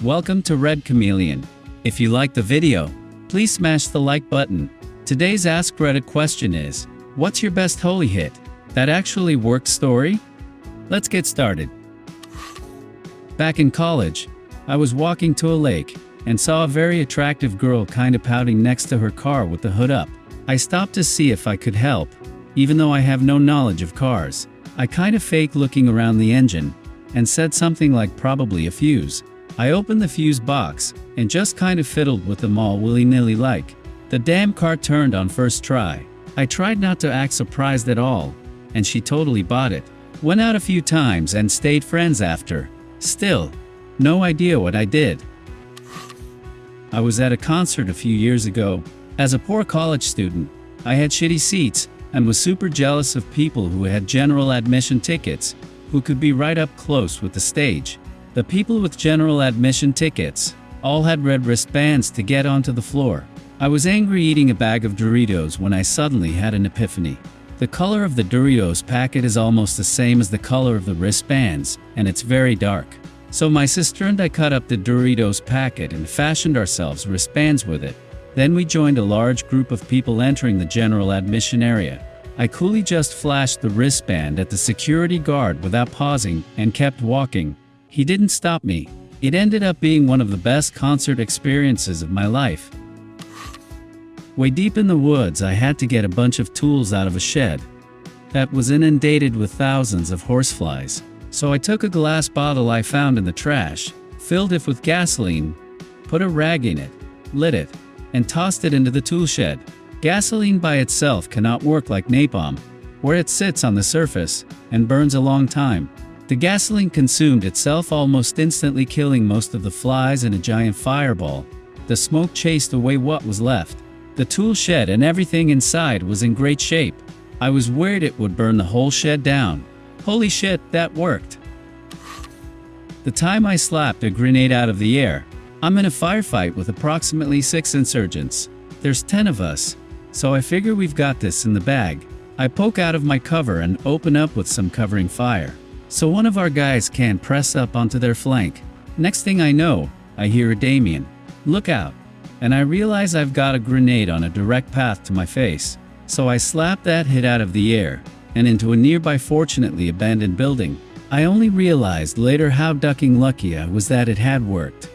Welcome to Red Chameleon. If you like the video, please smash the like button. Today's AskReddit question is, what's your best holy hit that actually worked story? Let's get started. Back in college, I was walking to a lake and saw a very attractive girl kinda pouting next to her car with the hood up. I stopped to see if I could help, even though I have no knowledge of cars. I kinda faked looking around the engine and said something like probably a fuse. I opened the fuse box and just kind of fiddled with them all willy-nilly like. The damn car turned on first try. I tried not to act surprised at all, and she totally bought it. Went out a few times and stayed friends after. Still, no idea what I did. I was at a concert a few years ago. As a poor college student, I had shitty seats and was super jealous of people who had general admission tickets, who could be right up close with the stage. The people with general admission tickets all had red wristbands to get onto the floor. I was angry eating a bag of Doritos when I suddenly had an epiphany. The color of the Doritos packet is almost the same as the color of the wristbands, and it's very dark. So my sister and I cut up the Doritos packet and fashioned ourselves wristbands with it. Then we joined a large group of people entering the general admission area. I coolly just flashed the wristband at the security guard without pausing and kept walking. He didn't stop me. It ended up being one of the best concert experiences of my life. Way deep in the woods, I had to get a bunch of tools out of a shed that was inundated with thousands of horseflies. So I took a glass bottle I found in the trash, filled it with gasoline, put a rag in it, lit it, and tossed it into the tool shed. Gasoline by itself cannot work like napalm, where it sits on the surface and burns a long time. The gasoline consumed itself almost instantly, killing most of the flies in a giant fireball. The smoke chased away what was left. The tool shed and everything inside was in great shape. I was worried it would burn the whole shed down. Holy shit, that worked. The time I slapped a grenade out of the air. I'm in a firefight with approximately 6 insurgents. There's 10 of us, so I figure we've got this in the bag. I poke out of my cover and open up with some covering fire, so one of our guys can't press up onto their flank. Next thing I know, I hear a Damien, look out, and I realize I've got a grenade on a direct path to my face. So I slap that hit out of the air and into a nearby, fortunately abandoned building. I only realized later how ducking lucky I was that it had worked.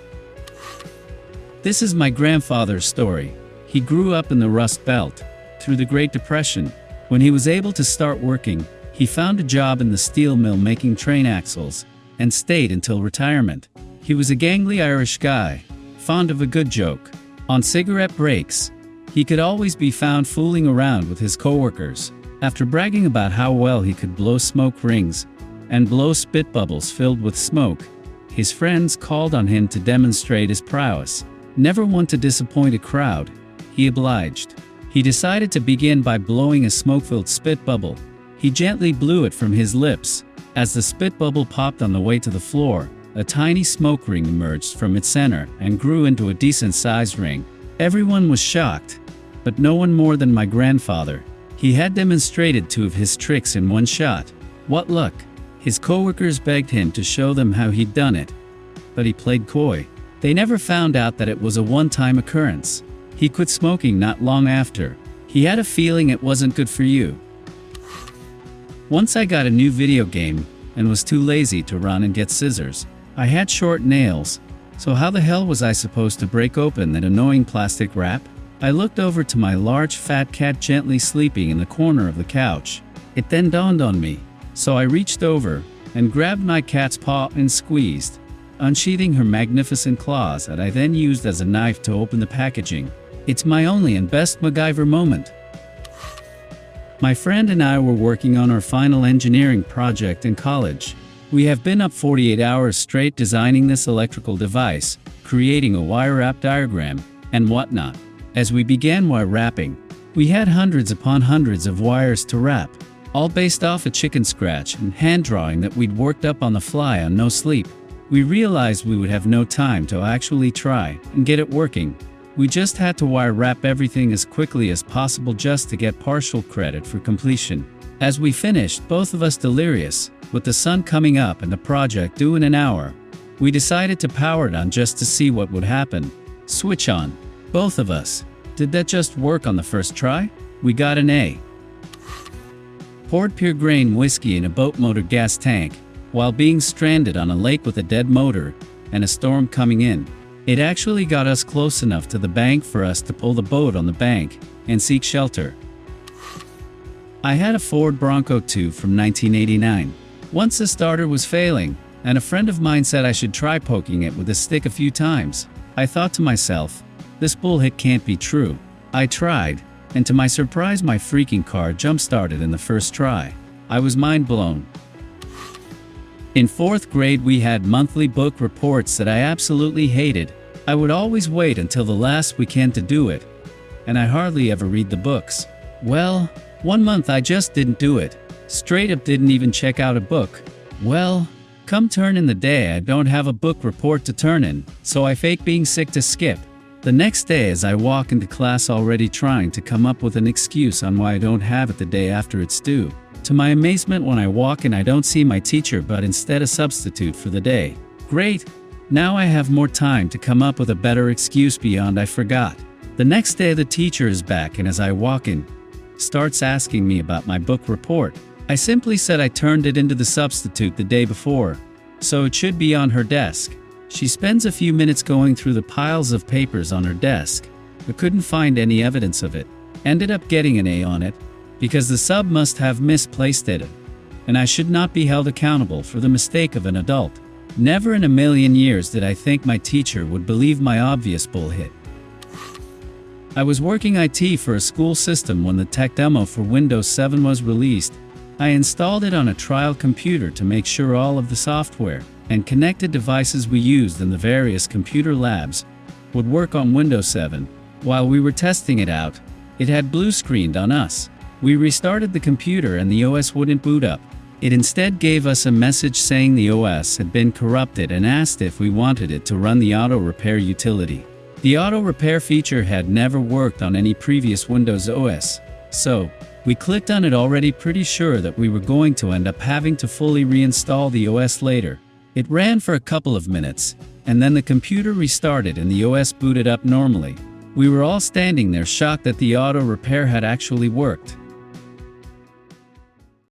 This is my grandfather's story. He grew up in the Rust Belt through the Great Depression. When he was able to start working, he found a job in the steel mill making train axles and stayed until retirement. He was a gangly Irish guy, fond of a good joke. On cigarette breaks, he could always be found fooling around with his coworkers. After bragging about how well he could blow smoke rings and blow spit bubbles filled with smoke, his friends called on him to demonstrate his prowess. Never one to disappoint a crowd, he obliged. He decided to begin by blowing a smoke-filled spit bubble. He gently blew it from his lips. As the spit bubble popped on the way to the floor, a tiny smoke ring emerged from its center and grew into a decent-sized ring. Everyone was shocked, but no one more than my grandfather. He had demonstrated 2 of his tricks in one shot. What luck! His coworkers begged him to show them how he'd done it, but he played coy. They never found out that it was a one-time occurrence. He quit smoking not long after. He had a feeling it wasn't good for you. Once I got a new video game and was too lazy to run and get scissors. I had short nails, so how the hell was I supposed to break open that annoying plastic wrap? I looked over to my large fat cat gently sleeping in the corner of the couch. It then dawned on me, so I reached over and grabbed my cat's paw and squeezed, unsheathing her magnificent claws that I then used as a knife to open the packaging. It's my only and best MacGyver moment. My friend and I were working on our final engineering project in college. We have been up 48 hours straight designing this electrical device, creating a wire wrap diagram, and whatnot. As we began wire wrapping, we had hundreds upon hundreds of wires to wrap, all based off a chicken scratch and hand drawing that we'd worked up on the fly on no sleep. We realized we would have no time to actually try and get it working. We just had to wire wrap everything as quickly as possible just to get partial credit for completion. As we finished, both of us delirious, with the sun coming up and the project due in an hour, We decided to power it on just to see what would happen. Switch on. Both of us. Did that just work on the first try? We got an A. Poured pure grain whiskey in a boat motor gas tank, while being stranded on a lake with a dead motor, and a storm coming in. It actually got us close enough to the bank for us to pull the boat on the bank, and seek shelter. I had a Ford Bronco 2 from 1989. Once the starter was failing, and a friend of mine said I should try poking it with a stick a few times. I thought to myself, this bullshit can't be true. I tried, and to my surprise my freaking car jump-started in the first try. I was mind blown. In 4th grade we had monthly book reports that I absolutely hated. I would always wait until the last weekend to do it, and I hardly ever read the books. Well, one month I just didn't do it. Straight up didn't even check out a book. Well, come turn in the day I don't have a book report to turn in, so I fake being sick to skip. The next day as I walk into class already trying to come up with an excuse on why I don't have it the day after it's due. To my amazement when I walk in I don't see my teacher but instead a substitute for the day. Great! Now I have more time to come up with a better excuse beyond I forgot. The next day the teacher is back and as I walk in, starts asking me about my book report. I simply said I turned it into the substitute the day before, so it should be on her desk. She spends a few minutes going through the piles of papers on her desk, but couldn't find any evidence of it. Ended up getting an A on it, because the sub must have misplaced it, and I should not be held accountable for the mistake of an adult. Never in a million years did I think my teacher would believe my obvious bullshit. I was working IT for a school system when the tech demo for Windows 7 was released. I installed it on a trial computer to make sure all of the software and connected devices we used in the various computer labs would work on Windows 7. While we were testing it out, it had blue screened on us. We restarted the computer and the OS wouldn't boot up. It instead gave us a message saying the OS had been corrupted and asked if we wanted it to run the auto repair utility. The auto repair feature had never worked on any previous Windows OS, so we clicked on it already pretty sure that we were going to end up having to fully reinstall the OS later. It ran for a couple of minutes, and then the computer restarted and the OS booted up normally. We were all standing there shocked that the auto repair had actually worked.